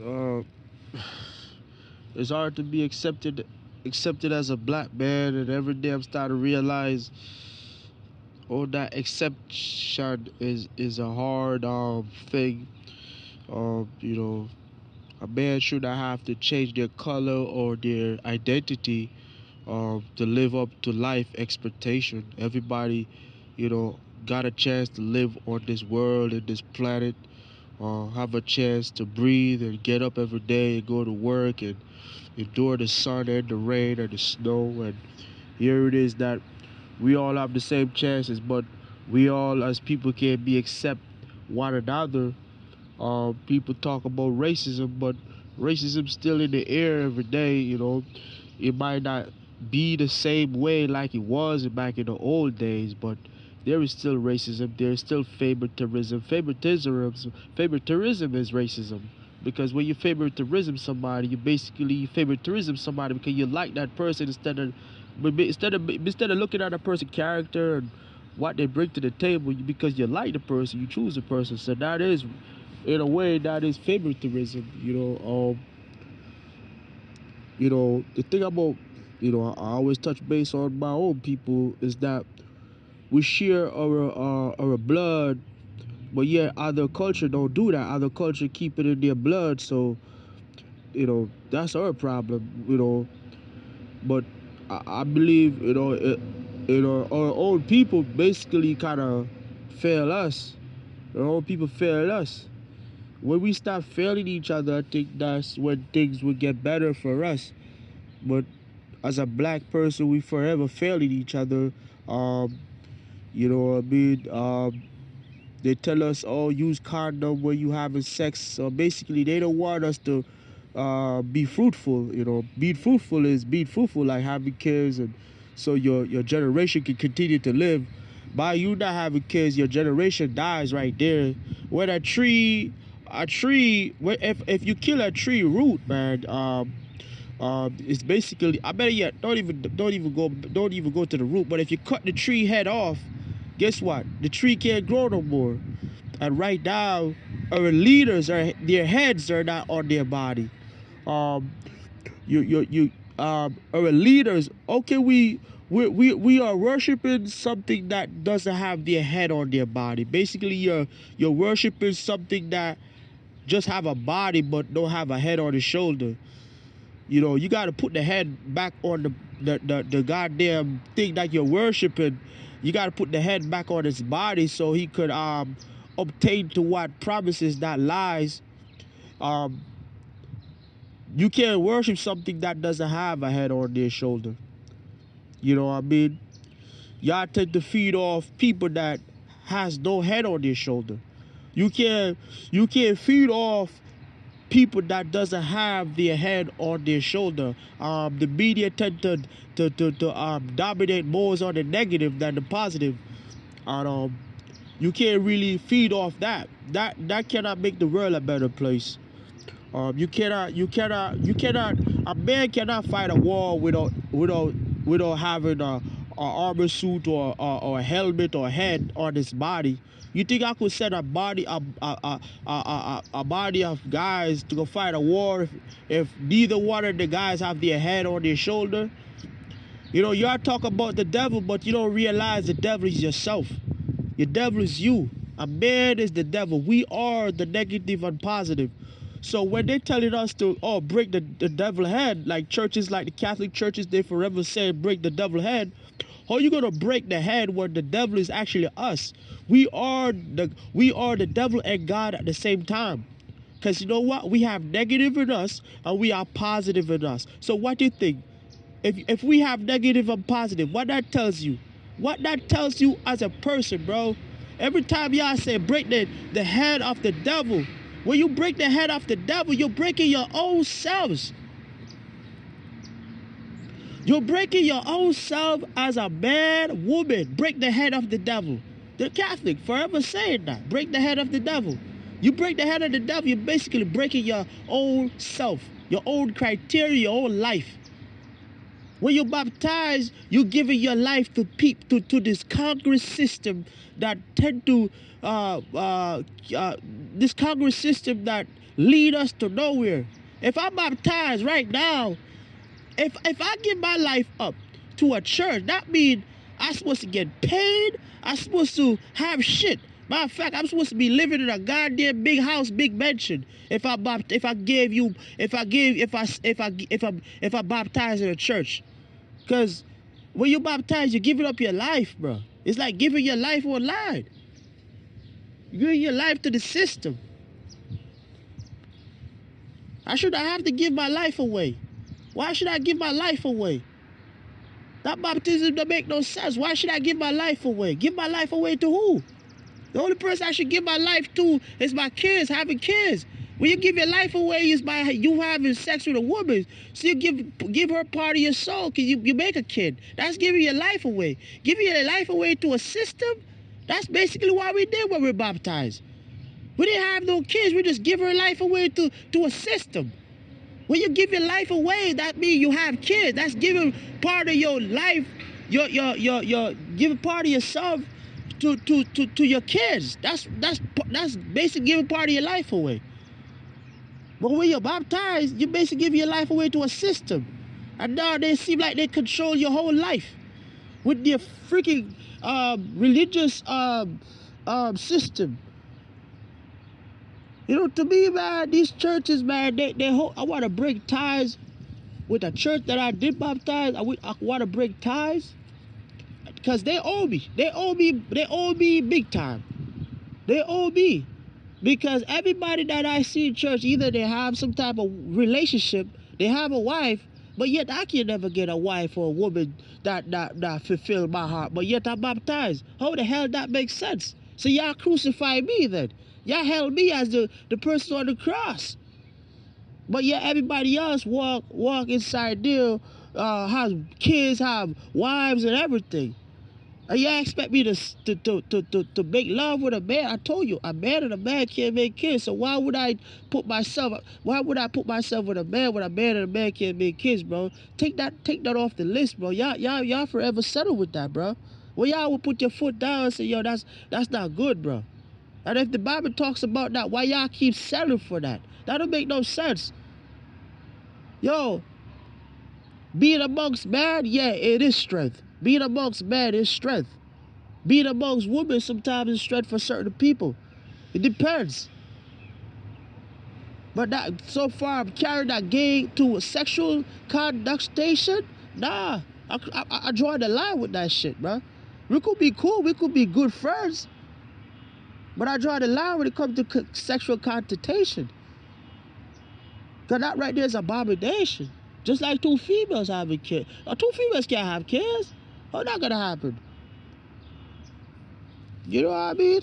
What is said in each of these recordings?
uh, it's hard to be accepted as a black man, and every day I'm starting to realize all that exception is a hard thing. You know, a man should not have to change their color or their identity to live up to life expectation. Everybody, got a chance to live on this world and this planet, have a chance to breathe and get up every day and go to work and endure the sun and the rain and the snow. And here it is that we all have the same chances, but we all as people can't be accept one another. People talk about racism, but racism's still in the air every day. It might not be the same way like it was back in the old days, but there is still racism. There's still favoritism. Favoritism is racism, because when you favoritism somebody, you basically favoritism somebody because you like that person instead of looking at a person's character and what they bring to the table. Because you like the person, you choose the person. So that is, in a way, that is favoritism. The thing about, I always touch base on my own people is that we share our blood, but yet other culture don't do that. Other culture keep it in their blood, so that's our problem. But I believe our own people basically kind of fail us. Our own people fail us. When we stop failing each other, I think that's when things will get better for us. But as a black person, we forever failing each other. You know what I mean? They tell us, oh, use condom when you having sex. So basically, they don't want us to be fruitful. Being fruitful, like having kids, and so your generation can continue to live. By you not having kids, your generation dies right there. When if you kill a tree root, man, it's basically, I better yet, don't even go to the root. But if you cut the tree head off, guess what? The tree can't grow no more. And right now, our leaders their heads are not on their body. Um, our leaders. Okay, we are worshiping something that doesn't have their head on their body. Basically, you're worshiping something that just have a body but don't have a head on the shoulder. You got to put the head back on the goddamn thing that you're worshiping. You got to put the head back on his body so he could obtain to what promises that lies. You can't worship something that doesn't have a head on their shoulder. You know what I mean? Y'all tend to feed off people that has no head on their shoulder. You can't feed off people that doesn't have their head on their shoulder. The media tend to dominate more on the negative than the positive. And you can't really feed off that. That cannot make the world a better place. You cannot. A man cannot fight a war without having a armor suit or a helmet or head on his body. You think I could send a body of guys to go fight a war if neither one of the guys have their head on their shoulder? Y'all talk about the devil, but you don't realize the devil is yourself. Your devil is you. A man is the devil. We are the negative and positive. So when they're telling us to break the devil head, like churches like the Catholic churches, they forever say break the devil head. How are you gonna break the head when the devil is actually us? We are the devil and God at the same time. Because you know what? We have negative in us and we are positive in us. So what do you think? If we have negative and positive, what that tells you? What that tells you as a person, bro? Every time y'all say break the head of the devil, when you break the head of the devil, you're breaking your own selves. You're breaking your own self as a man, woman. Break the head of the devil. The Catholic forever saying that. Break the head of the devil. You break the head of the devil, you're basically breaking your own self, your own criteria, your own life. When you baptize, you giving your life to this Congress system that tend to this Congress system that lead us to nowhere. If I'm baptized right now, if I give my life up to a church, that means I'm supposed to get paid. I'm supposed to have shit. Matter of fact, I'm supposed to be living in a goddamn big house, big mansion. If I baptize in a church, because when you baptize, you're giving up your life, bro. It's like giving your life online. You're giving your life to the system. I should not have to give my life away. Why should I give my life away? That baptism don't make no sense. Why should I give my life away? Give my life away to who? The only person I should give my life to is my kids, having kids. When you give your life away, is by you having sex with a woman. So you give her part of your soul because you make a kid. That's giving your life away. Giving your life away to a system, that's basically what we did when we were baptized. We didn't have no kids. We just give our life away to a system. When you give your life away, that means you have kids. That's giving part of your life, your giving part of yourself to your kids. That's basically giving part of your life away. But when you're baptized, you basically give your life away to a system. And now they seem like they control your whole life with their freaking religious system. You know, to me, man, these churches, man, I want to break ties with the church that I did baptize. I want to break ties because they owe me. They owe me big time. They owe me. Because everybody that I see in church, either they have some type of relationship, they have a wife, but yet I can never get a wife or a woman that fulfill my heart, but yet I'm baptized. How the hell that makes sense? So y'all crucify me then. Y'all held me as the person on the cross. But yet everybody else walk inside there, have kids, have wives and everything. And y'all expect me to make love with a man? I told you, a man and a man can't make kids. So why would I put myself with a man when a man and a man can't make kids, bro? Take that off the list, bro. Y'all forever settle with that, bro. Well, y'all will put your foot down and say, yo, that's not good, bro. And if the Bible talks about that, why y'all keep settling for that? That don't make no sense. Yo, being amongst man, yeah, it is strength. Being amongst men is strength. Being amongst women sometimes is strength for certain people. It depends. But that so far I'm carrying that gay to a sexual connotation? Nah. I draw the line with that shit, bro. We could be cool, we could be good friends. But I draw the line when it comes to sexual connotation. Cause that right there is abomination. Just like two females having kids. Two females can't have kids. How's that gonna happen? You know what I mean?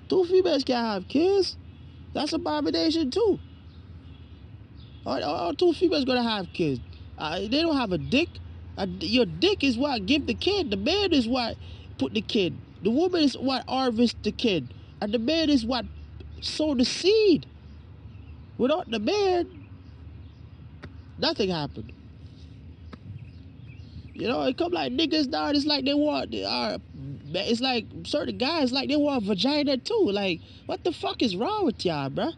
Two females can't have kids. That's abomination too. Or two females gonna have kids. They don't have a dick. Your dick is what give the kid. The man is what put the kid. The woman is what harvest the kid. And the man is what sow the seed. Without the man, nothing happened. You know, it come like niggas now, it's like they want, it's like certain guys, like they want vagina too. Like, what the fuck is wrong with y'all, bruh?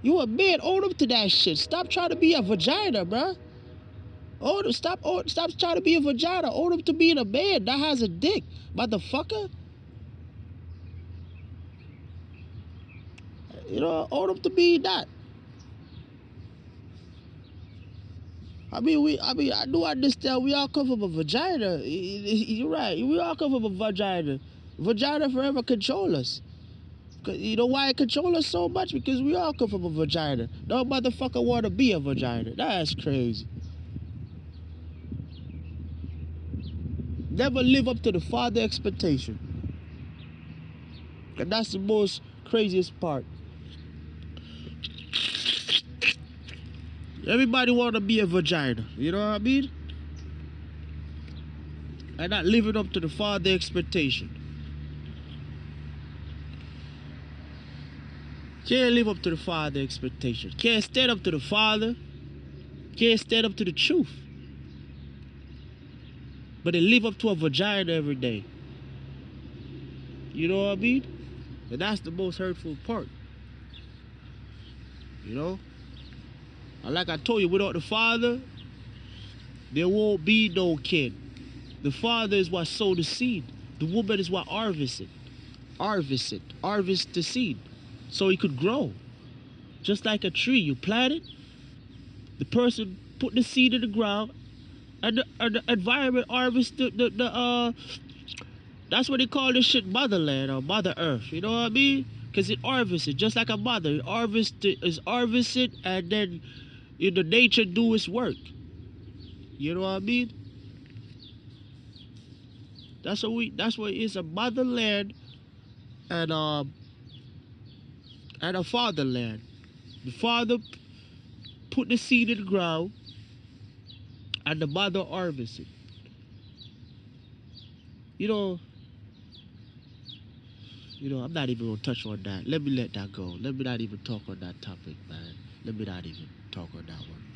You a man, own up to that shit. Stop trying to be a vagina, bruh. Stop trying to be a vagina. Own up to being a man that has a dick, motherfucker. You know, own up to being that. I do understand we all come from a vagina. You're right. We all come from a vagina. Vagina forever control us. You know why it control us so much? Because we all come from a vagina. No motherfucker want to be a vagina. That's crazy. Never live up to the father expectation. And that's the most craziest part. Everybody want to be a vagina. You know what I mean? And not living up to the father expectation. Can't live up to the father expectation. Can't stand up to the father. Can't stand up to the truth. but they live up to a vagina every day. You know what I mean? And that's the most hurtful part. You know? And like I told you, without the father, there won't be no kid. The father is what sowed the seed. The woman is what harvests it. Harvest the seed. So it could grow. Just like a tree, you plant it, the person put the seed in the ground, and the environment harvests that's what they call this shit motherland or mother earth. You know what I mean? Because it harvests it just like a mother. It harvested, and then the nature do its work. You know what I mean? That's what it's a motherland and a fatherland. The father put the seed in the ground, and the mother harvests it. You know, I'm not even gonna touch on that. Let me let that go. Let me not even talk on that topic, man. Let me not even talk on that one.